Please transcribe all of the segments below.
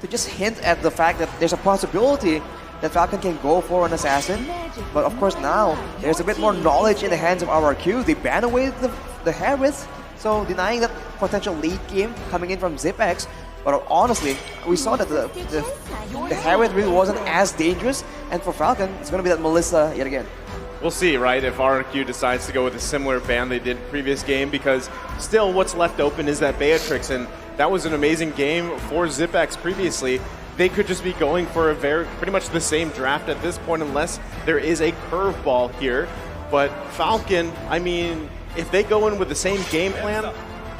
to just hint at the fact that there's a possibility that Falcon can go for an assassin. But of course now, there's a bit more knowledge in the hands of RRQ. They ban away the Harith, so denying that potential late game coming in from ZipX. But honestly, we saw that the Harith really wasn't as dangerous, and for Falcon, it's going to be that Melissa yet again. We'll see, right, if RRQ decides to go with a similar ban they did previous game, because still what's left open is that Beatrix, and that was an amazing game for ZipX previously. They could just be going for a pretty much the same draft at this point unless there is a curveball here. But Falcon, I mean, if they go in with the same game plan,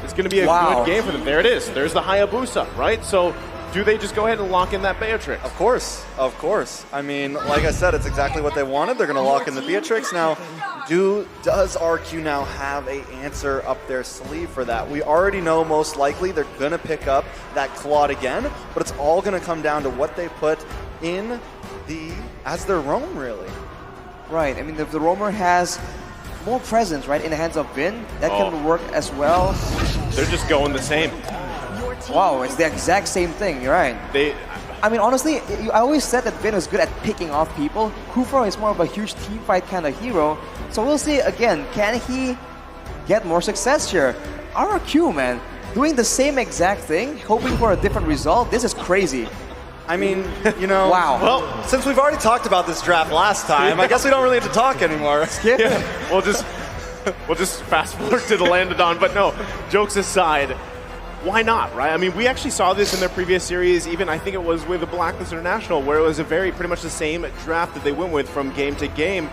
it's going to be a good game for them. There it is. There's the Hayabusa, right? So do they just go ahead and lock in that Beatrix? Of course, of course. I mean, like I said, it's exactly what they wanted. They're going to lock in the Beatrix. Now, does RQ now have an answer up their sleeve for that? We already know most likely they're going to pick up that Claude again, but it's all going to come down to what they put in as their roam, really. Right. I mean, the roamer has more presence, right, in the hands of Vin. That can work as well. They're just going the same. Wow, it's the exact same thing. You're right. I mean, honestly, I always said that Vin is good at picking off people. Kufro is more of a huge team fight kind of hero. So we'll see again, can he get more success here? RRQ, man, doing the same exact thing, hoping for a different result. This is crazy. I mean, you know, wow. Well, since we've already talked about this draft last time, I guess we don't really have to talk anymore. Skip. Yeah, we'll just fast forward to the Landodon. But no, jokes aside, why not, right? I mean, we actually saw this in their previous series, even I think it was with the Blacklist International, where it was a pretty much the same draft that they went with from game to game.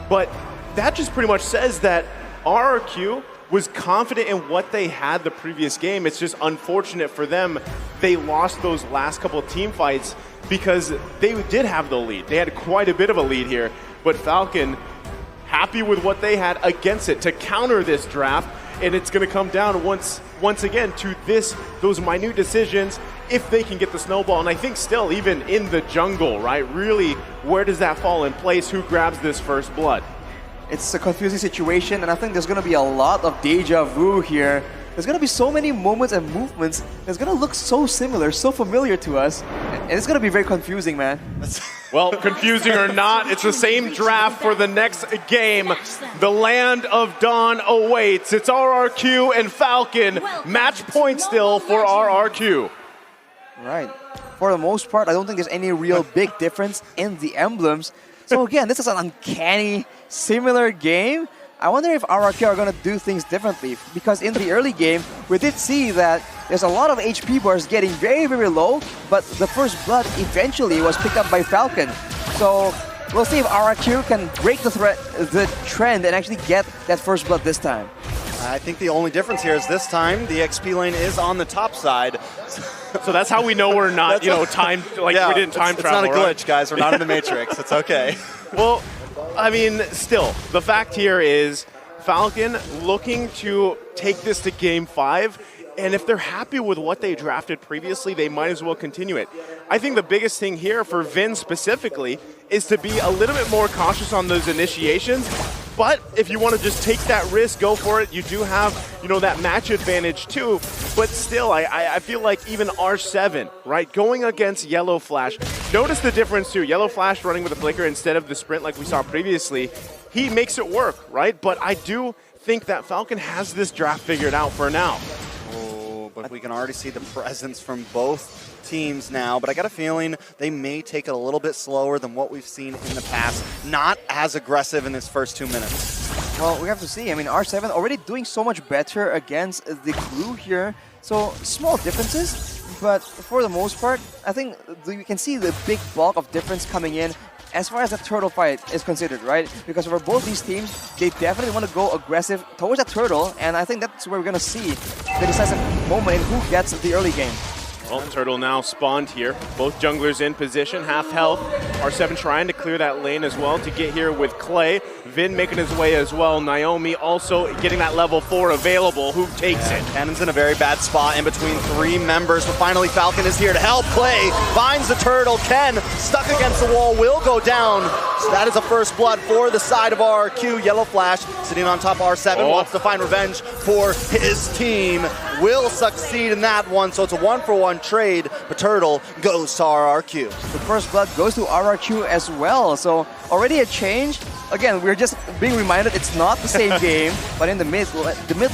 But that just pretty much says that RRQ was confident in what they had the previous game. It's just unfortunate for them they lost those last couple of team fights because they did have the lead. They had quite a bit of a lead here, but Falcon happy with what they had against it to counter this draft, and it's going to come down once again to those minute decisions if they can get the snowball. And I think still, even in the jungle, right, really, where does that fall in place? Who grabs this first blood? It's a confusing situation, and I think there's going to be a lot of deja vu here. There's going to be so many moments and movements that's going to look so similar, so familiar to us, and it's going to be very confusing, man. Well, confusing or not, it's the same draft for the next game. The Land of Dawn awaits. It's RRQ and Falcon. Match point still for RRQ. Right. For the most part, I don't think there's any real big difference in the emblems. So again, this is an uncanny, similar game. I wonder if RRQ are going to do things differently, because in the early game, we did see that there's a lot of HP bars getting very, very low, but the first blood eventually was picked up by Falcon. So we'll see if RRQ can break the trend and actually get that first blood this time. I think the only difference here is this time the XP lane is on the top side. So that's how we know we're not, we didn't time travel. It's not a glitch, right? guys. We're not in the Matrix. It's okay. Well, I mean, still, the fact here is Falcon looking to take this to Game 5, and if they're happy with what they drafted previously, they might as well continue it. I think the biggest thing here for Vin specifically is to be a little bit more cautious on those initiations, but if you want to just take that risk, go for it. You do have, that match advantage too, but still, I feel like even R7, right, going against Yellow Flash, notice the difference too. Yellow Flash running with a flicker instead of the sprint like we saw previously, he makes it work, right? But I do think that Falcon has this draft figured out for now. Oh, but we can already see the presence from both teams now, but I got a feeling they may take it a little bit slower than what we've seen in the past. Not as aggressive in this first 2 minutes. Well, we have to see. I mean, R7 already doing so much better against the crew here. So, small differences, but for the most part, I think we can see the big bulk of difference coming in as far as the turtle fight is considered, right? Because for both these teams, they definitely want to go aggressive towards that turtle, and I think that's where we're going to see the decisive moment in who gets the early game. Well, Turtle now spawned here. Both junglers in position, half health. R7 trying to clear that lane as well to get here with Clay. Vin making his way as well. Naomi also getting that level 4 available. Who takes it? Cannon's in a very bad spot in between 3 members, but finally Falcon is here to help. Clay finds the turtle. Ken, stuck against the wall, will go down. So that is a first blood for the side of RQ. Yellow Flash sitting on top of R7, wants to find revenge for his team. will succeed in that one, so it's a 1-for-1 trade, but Turtle goes to RRQ. The first blood goes to RRQ as well, so already a change. Again, we're just being reminded it's not the same game, but in the mid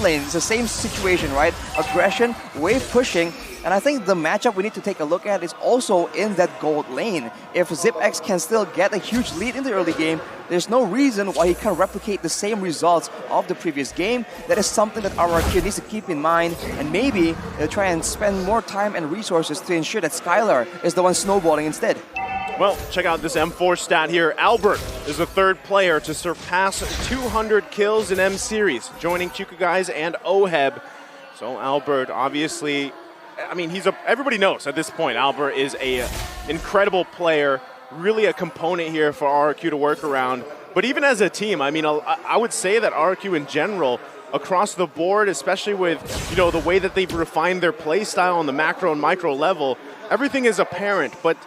lane, it's the same situation, right? Aggression, wave pushing, and I think the matchup we need to take a look at is also in that gold lane. If ZipX can still get a huge lead in the early game, there's no reason why he can't replicate the same results of the previous game. That is something that RRQ needs to keep in mind, and maybe they'll try and spend more time and resources to ensure that Skylar is the one snowballing instead. Well, check out this M4 stat here. Albert is the third player to surpass 200 kills in M Series, joining Chuka Guys and Oheb. So Albert, obviously, I mean, everybody knows at this point, Albert is a incredible player, really a component here for RRQ to work around. But even as a team, I mean, I would say that RRQ in general, across the board, especially with, the way that they've refined their play style on the macro and micro level, everything is apparent. But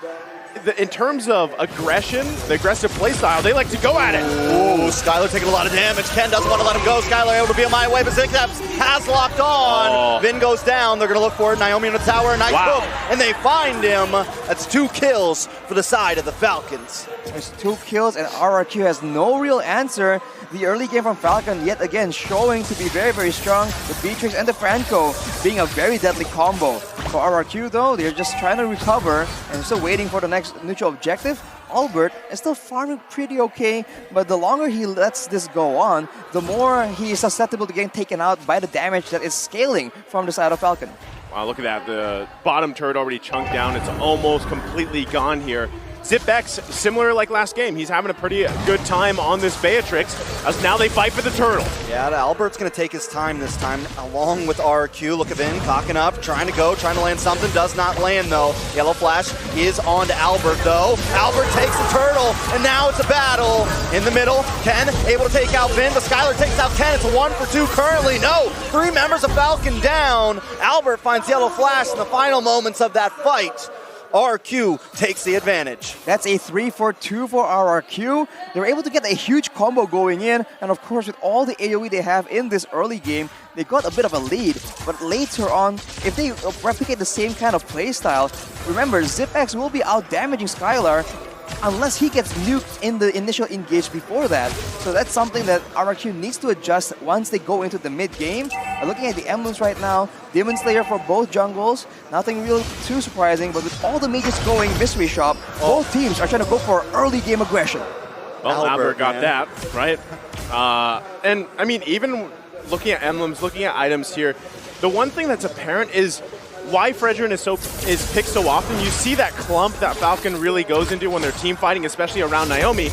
in terms of aggression, the aggressive play style, they like to go at it. Ooh, Skylar taking a lot of damage. Ken doesn't want to let him go. Skylar able to be on my way, but Zigzaps has locked on. Vin goes down. They're going to look for it. Naomi in the tower. Nice hook. And they find him. That's 2 kills for the side of the Falcons. There's 2 kills, and RRQ has no real answer. The early game from Falcon, yet again, showing to be very, very strong. The Beatrix and the Franco being a very deadly combo. For RRQ, though, they're just trying to recover and still waiting for the next neutral objective. Albert is still farming pretty okay, but the longer he lets this go on, the more he is susceptible to getting taken out by the damage that is scaling from the side of Falcon. Wow, look at that. The bottom turret already chunked down. It's almost completely gone here. ZipX, similar like last game, he's having a pretty good time on this Beatrix as now they fight for the turtle. Yeah, Albert's going to take his time this time, along with RRQ. Look at Vin, cocking up, trying to land something. Does not land, though. Yellow Flash is on to Albert, though. Albert takes the turtle, and now it's a battle. In the middle, Ken able to take out Vin, but Skylar takes out Ken. It's a 1-for-2 currently. No, 3 members of Falcon down. Albert finds Yellow Flash in the final moments of that fight. RQ takes the advantage. That's a 3-for-2 for RRQ. They're able to get a huge combo going in, and of course with all the AoE they have in this early game, they got a bit of a lead. But later on, if they replicate the same kind of playstyle, remember, ZipX will be out-damaging Skylar unless he gets nuked in the initial engage before that. So that's something that RRQ needs to adjust once they go into the mid-game. Looking at the emblems right now, Demon Slayer for both jungles, nothing really too surprising, but with all the mages going Mystery Shop, both teams are trying to go for early game aggression. Well, Albert got that, right? And, I mean, even looking at emblems, looking at items here, the one thing that's apparent is why Fredrin is picked so often. You see that clump that Falcon really goes into when they're team fighting, especially around Naomi.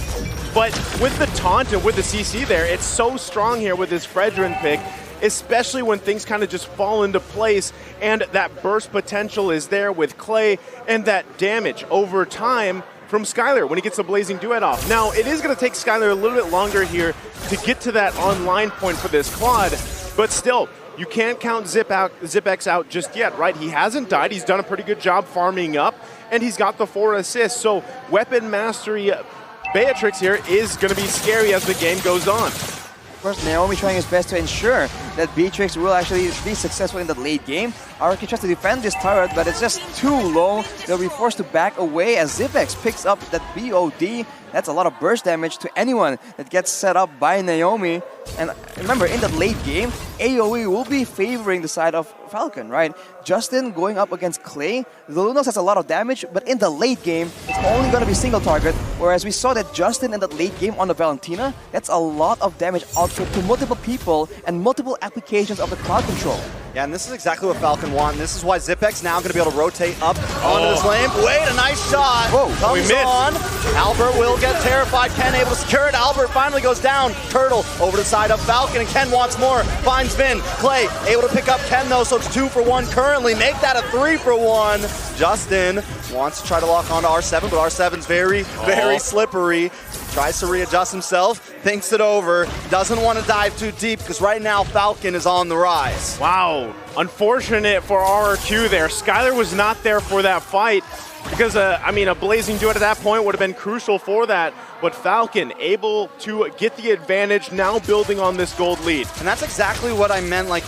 But with the taunt and with the CC there, it's so strong here with this Fredrin pick, especially when things kind of just fall into place and that burst potential is there with Clay and that damage over time from Skylar when he gets the Blazing Duet off. Now, it is going to take Skylar a little bit longer here to get to that online point for this quad, but still, you can't count ZipX out just yet, right? He hasn't died. He's done a pretty good job farming up, and he's got the 4 assists. So weapon mastery Beatrix here is going to be scary as the game goes on. Of course, Naomi trying his best to ensure that Beatrix will actually be successful in the late game. RRQ tries to defend this turret, but it's just too low. They'll be forced to back away as ZipX picks up that BOD. That's a lot of burst damage to anyone that gets set up by Naomi. And remember, in the late game, AoE will be favoring the side of Falcon, right? Justin going up against Clay, the Lunos has a lot of damage, but in the late game, it's only going to be single target, whereas we saw that Justin in the late game on the Valentina, that's a lot of damage output to multiple people and multiple applications of the crowd control. Yeah, and this is exactly what Falcon want, and this is why ZipX now going to be able to rotate up onto this lane. Wait, a nice shot. Whoa, comes on. Albert will get terrified. Ken able to secure it. Albert finally goes down. Turtle over to the side of Falcon, and Ken wants more. Finds Vin. Clay able to pick up Ken, though, so it's 2 for 1 currently. Make that a 3 for 1. Justin wants to try to lock onto R7, but R7's very, very slippery. Tries to readjust himself, thinks it over, doesn't want to dive too deep because right now Falcon is on the rise. Wow, unfortunate for RRQ there. Skylar was not there for that fight because, I mean, a Blazing Duet at that point would have been crucial for that. But Falcon able to get the advantage, now building on this gold lead. And that's exactly what I meant, like,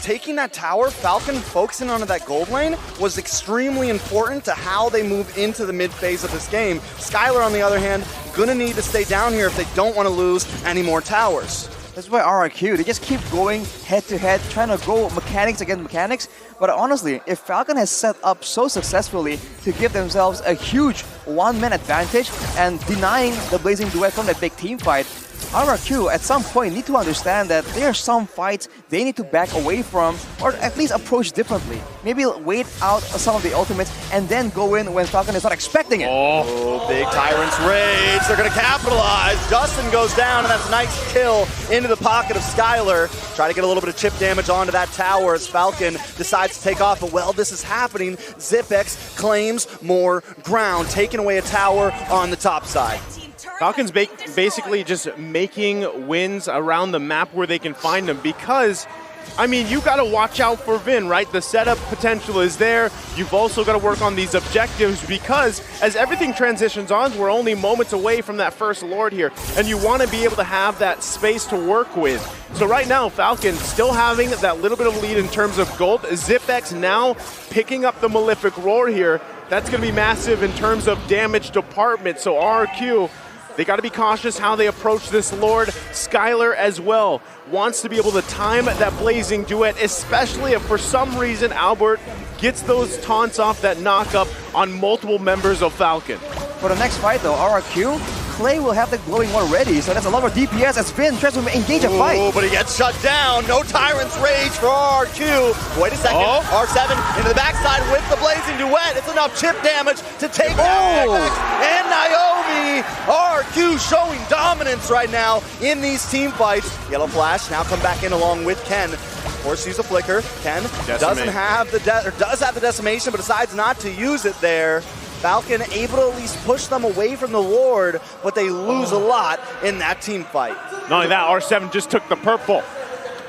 taking that tower, Falcon focusing on that gold lane was extremely important to how they move into the mid phase of this game. Skylar, on the other hand, gonna need to stay down here if they don't want to lose any more towers. That's why RRQ, they just keep going head-to-head, trying to go mechanics against mechanics. But honestly, if Falcon has set up so successfully to give themselves a huge one-man advantage and denying the Blazing Duet from that big team fight, RRQ at some point need to understand that there are some fights they need to back away from or at least approach differently. Maybe wait out some of the ultimates and then go in when Falcon is not expecting it. Oh, big Tyrant's Rage. They're going to capitalize. Dustin goes down, and that's a nice kill into the pocket of Skylar. Try to get a little bit of chip damage onto that tower as Falcon decides to take off. But while this is happening, ZipX claims more ground, taking away a tower on the top side. Falcon's basically just making wins around the map where they can find them because, I mean, you got to watch out for Vin, right? The setup potential is there. You've also got to work on these objectives because as everything transitions on, we're only moments away from that first Lord here, and you want to be able to have that space to work with. So right now, Falcon still having that little bit of lead in terms of gold. ZipX now picking up the Malefic Roar here. That's going to be massive in terms of damage department. So RRQ, they got to be cautious how they approach this Lord. Skylar as well wants to be able to time that Blazing Duet, especially if for some reason Albert gets those taunts off that knock-up on multiple members of Falcon. For the next fight though, RRQ, Clay will have the glowing one ready, so that's a lot of DPS as Finn tries to engage a fight. Oh, but he gets shut down. No Tyrant's Rage for RRQ. Wait a second. R7 into the backside with the Blazing Duet. It's enough chip damage to take down and Naomi. RRQ showing dominance right now in these team fights. Yellow Flash now come back in along with Ken. Of course, use a flicker. Ken doesn't have the does have the decimation, but decides not to use it there. Falcon able to at least push them away from the Lord, but they lose a lot in that team fight. Not only that, R7 just took the purple.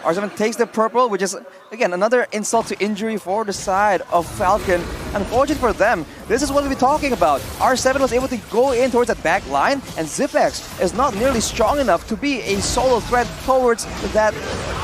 R7 takes the purple, which is, again, another insult to injury for the side of Falcon. Unfortunate for them, this is what we'll be talking about. R7 was able to go in towards that back line, and ZipX is not nearly strong enough to be a solo threat towards that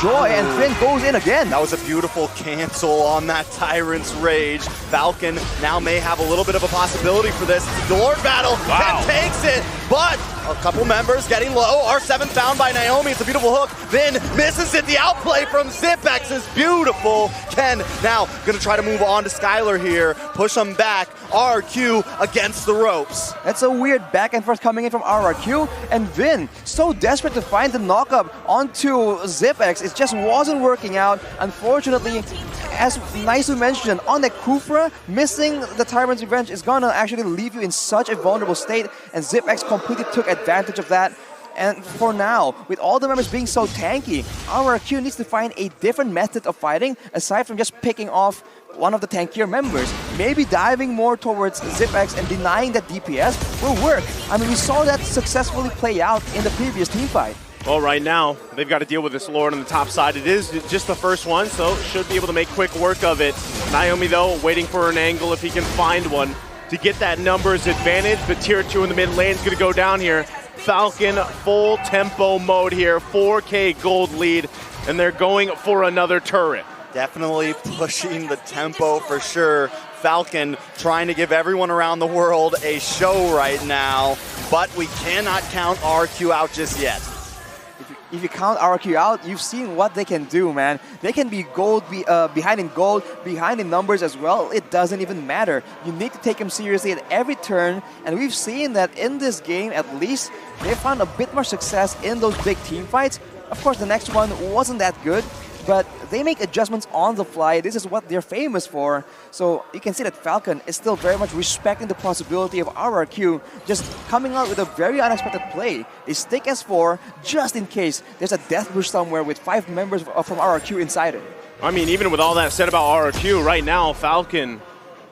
Joy, and Finn goes in again. That was a beautiful cancel on that Tyrant's Rage. Falcon now may have a little bit of a possibility for this. It's a Lord battle. Wow. Finn takes it, but a couple members getting low. R7 found by Naomi. It's a beautiful hook. Then misses it. The outplay from ZipX is beautiful. Ken now going to try to move on to Skylar here. Push him back. RRQ against the ropes. That's a weird back and forth coming in from RRQ. And Vin, so desperate to find the knockup onto ZipX, it just wasn't working out. Unfortunately, as Naisu mentioned, on that Kufra, missing the Tyrant's Revenge is gonna actually leave you in such a vulnerable state, and ZipX completely took advantage of that. And for now, with all the members being so tanky, RRQ needs to find a different method of fighting aside from just picking off one of the tankier members. Maybe diving more towards ZipX and denying that DPS will work. I mean, we saw that successfully play out in the previous team fight. Well, right now, they've got to deal with this Lord on the top side. It is just the first one, so should be able to make quick work of it. Naomi, though, waiting for an angle if he can find one to get that numbers advantage. The tier 2 in the mid lane is going to go down here. Falcon full tempo mode here, 4K gold lead, and they're going for another turret. Definitely pushing the tempo for sure. Falcon trying to give everyone around the world a show right now, but we cannot count RQ out just yet. If you count RQ out, you've seen what they can do, man. They can be behind in gold, behind in numbers as well. It doesn't even matter. You need to take them seriously at every turn, and we've seen that in this game, at least, they found a bit more success in those big team fights. Of course, the next one wasn't that good, but they make adjustments on the fly. This is what they're famous for. So you can see that Falcon is still very much respecting the possibility of RRQ just coming out with a very unexpected play. They stick S4 just in case there's a death bush somewhere with 5 members from RRQ inside it. I mean, even with all that said about RRQ, right now, Falcon,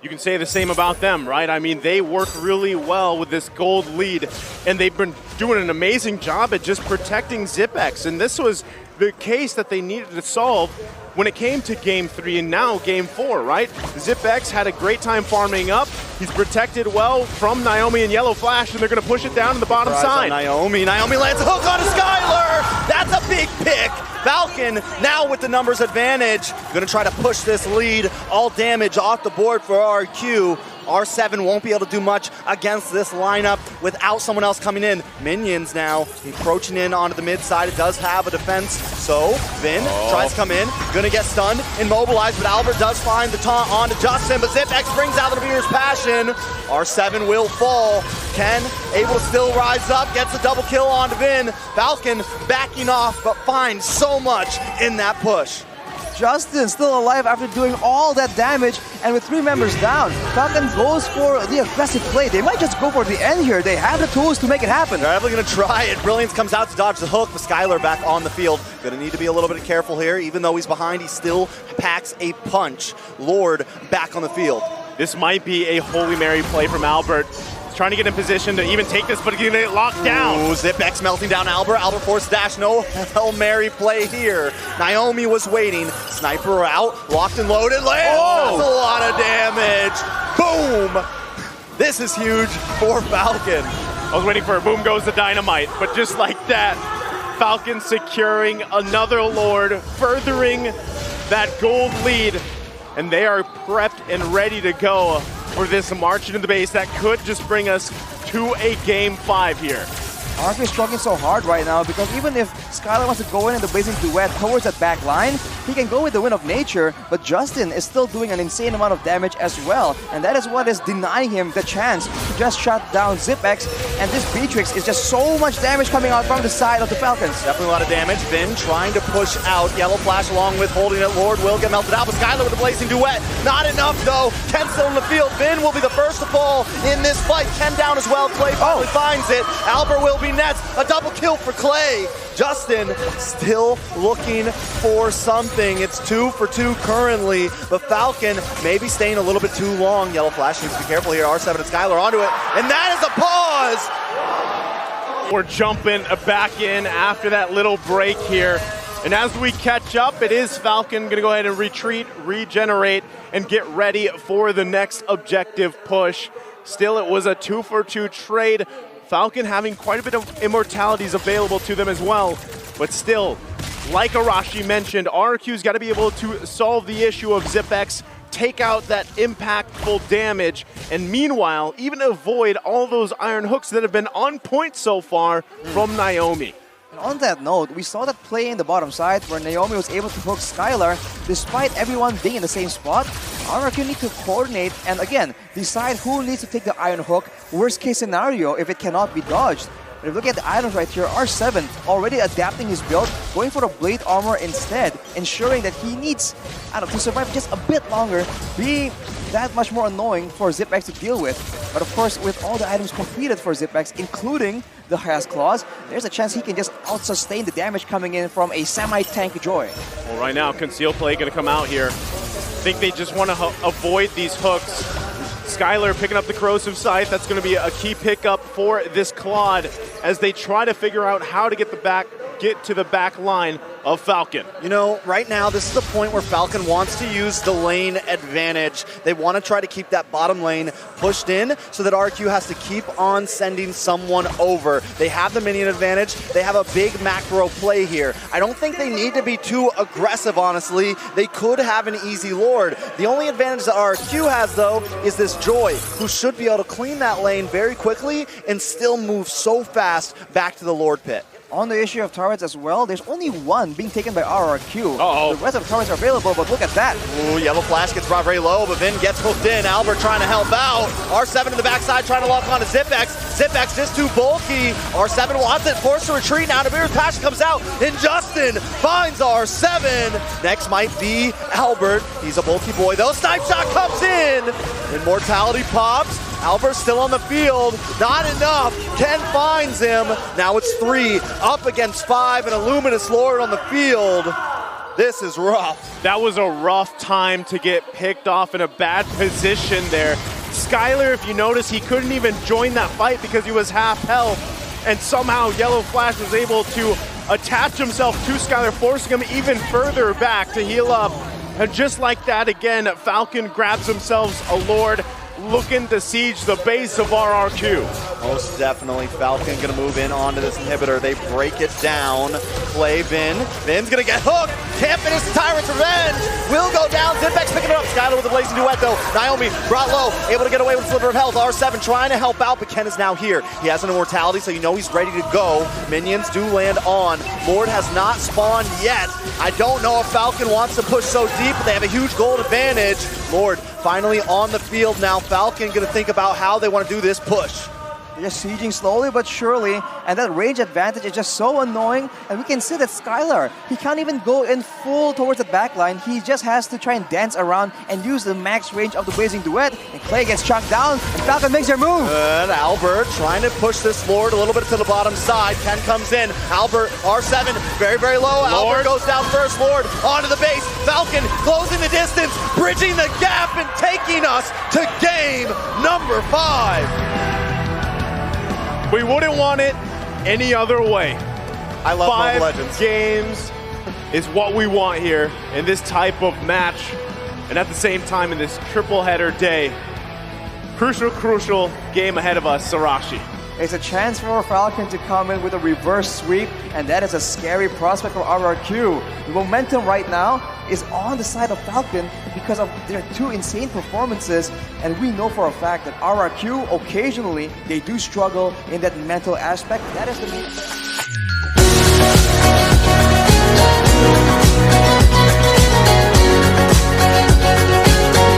you can say the same about them, right? I mean, they work really well with this gold lead, and they've been doing an amazing job at just protecting ZipX, and this was the case that they needed to solve when it came to Game 3 and now Game 4, right? ZipX had a great time farming up. He's protected well from Naomi and Yellow Flash, and they're going to push it down to the bottom side. Naomi lands a hook on a Skylar! That's a big pick Falcon now with the numbers advantage. Gonna try to push this lead. All damage off the board for RQ. R7 won't be able to do much against this lineup without someone else coming in. Minions now encroaching in onto the mid side. It does have a defense, so Vin tries to come in. Gonna get stunned, immobilized, but Albert does find the taunt onto Justin, but Zipex brings out the Beer's passion. R7 will fall. Ken able to still rise up, gets a double kill onto Vin. Falcon backing off, but finds so much in that push. Justin still alive after doing all that damage, and with 3 members down, Falcon goes for the aggressive play. They might just go for the end here. They have the tools to make it happen. They're definitely going to try it. Brilliance comes out to dodge the hook, but Skylar back on the field. Going to need to be a little bit careful here. Even though he's behind, he still packs a punch. Lord back on the field. This might be a Holy Mary play from Albert. Trying to get in position to even take this, but he's gonna get locked down. Ooh, Zipex melting down Albert. Albert forced dash. No Hail Mary play here. Naomi was waiting. Sniper out. Locked and loaded. Lands. That's a lot of damage. Boom. This is huge for Falcon. I was waiting for a boom goes the dynamite, but just like that, Falcon securing another Lord, furthering that gold lead, and they are prepped and ready to go for this march into the base that could just bring us to a Game 5 here. RP is struggling so hard right now because even if Skylar wants to go in the blazing duet towards that back line, he can go with the Wind of Nature, but Justin is still doing an insane amount of damage as well, and that is what is denying him the chance to just shut down Zipex, and this Beatrix is just so much damage coming out from the side of the Falcons. Definitely a lot of damage. Vin trying to push out. Yellow Flash along with holding it. Lord will get melted out, but Skylar with the blazing duet. Not enough though. Ken still in the field. Vin will be the first to fall in this fight. Ken down as well. Clay finally finds it. Albert will be next. A double kill for Clay. Justin still looking for something. It's 2 for 2 currently, but Falcon maybe staying a little bit too long. Yellow Flash needs to be careful here. R7 and Skylar onto it, and that is a pause. We're jumping back in after that little break here. And as we catch up, it is Falcon going to go ahead and retreat, regenerate, and get ready for the next objective push. Still, it was a 2 for 2 trade. Falcon having quite a bit of immortalities available to them as well. But still, like Arashi mentioned, RQ's got to be able to solve the issue of Zipex, take out that impactful damage, and meanwhile, even avoid all those iron hooks that have been on point so far from Naomi. On that note, we saw that play in the bottom side where Naomi was able to hook Skylar despite everyone being in the same spot. RRQ need to coordinate and again, decide who needs to take the iron hook, worst case scenario if it cannot be dodged. But if you look at the items right here, R7 already adapting his build, going for the blade armor instead, ensuring that he needs, to survive just a bit longer, being that much more annoying for Zipex to deal with. But of course, with all the items completed for Zipex, including the Has Claws, there's a chance he can just out-sustain the damage coming in from a semi-tank Joy. Well, right now, Conceal Play going to come out here. I think they just want to avoid these hooks. Skylar picking up the Corrosive Scythe. That's going to be a key pickup for this Claude as they try to figure out how to get to the back line of Falcon. You know, right now, this is the point where Falcon wants to use the lane advantage. They want to try to keep that bottom lane pushed in so that RQ has to keep on sending someone over. They have the minion advantage. They have a big macro play here. I don't think they need to be too aggressive, honestly. They could have an easy Lord. The only advantage that RQ has, though, is this Joy, who should be able to clean that lane very quickly and still move so fast back to the Lord pit. On the issue of turrets as well, there's only one being taken by RRQ. Uh-oh. The rest of the turrets are available, but look at that. Ooh, Yellow Flash gets brought very low, but Vin gets hooked in. Albert trying to help out. R7 in the backside trying to lock on to Zipex. Zipex just too bulky. R7 wants it, forced to retreat. Now Namir's passion comes out, and Justin finds R7. Next might be Albert. He's a bulky boy, though. Snipe shot comes in. Immortality pops. Albert's still on the field. Not enough. Ken finds him. Now it's 3 up against 5, and a Luminous Lord on the field. This is rough. That was a rough time to get picked off in a bad position there. Skylar, if you notice, he couldn't even join that fight because he was half health, and somehow Yellow Flash was able to attach himself to Skylar, forcing him even further back to heal up. And just like that, again, Falcon grabs themselves a Lord. looking to siege the base of RRQ. Most definitely, Falcon going to move in onto this inhibitor. They break it down. Play Vin. Vin's going to get hooked. Can't finish the Tyrant's Revenge. Will go down. Zinbeck's picking it up. Skylar with a blazing duet, though. Naomi brought low. Able to get away with a sliver of health. R7 trying to help out, but Ken is now here. He has an immortality, so you know he's ready to go. Minions do land on. Lord has not spawned yet. I don't know if Falcon wants to push so deep, but they have a huge gold advantage. Lord finally on the field now. Falcon going to think about how they want to do this push. They're just sieging slowly but surely, and that range advantage is just so annoying. And we can see that Skylar, he can't even go in full towards the back line. He just has to try and dance around and use the max range of the Blazing Duet. And Clay gets chunked down, and Falcon makes their move. And Albert trying to push this Lord a little bit to the bottom side. Ken comes in. Albert, R7, very, very low. Lord. Albert goes down first. Lord onto the base. Falcon closing the distance, bridging the gap, and taking us to game number 5. We wouldn't want it any other way. I love Mobile 5 Legends. games is what we want here in this type of match. And at the same time, in this triple header day, crucial game ahead of us, Sarashi. It's a chance for Falcon to come in with a reverse sweep, and that is a scary prospect for RRQ. The momentum right now is on the side of Falcon because of their 2 insane performances, and we know for a fact that RRQ, occasionally, they do struggle in that mental aspect. That is the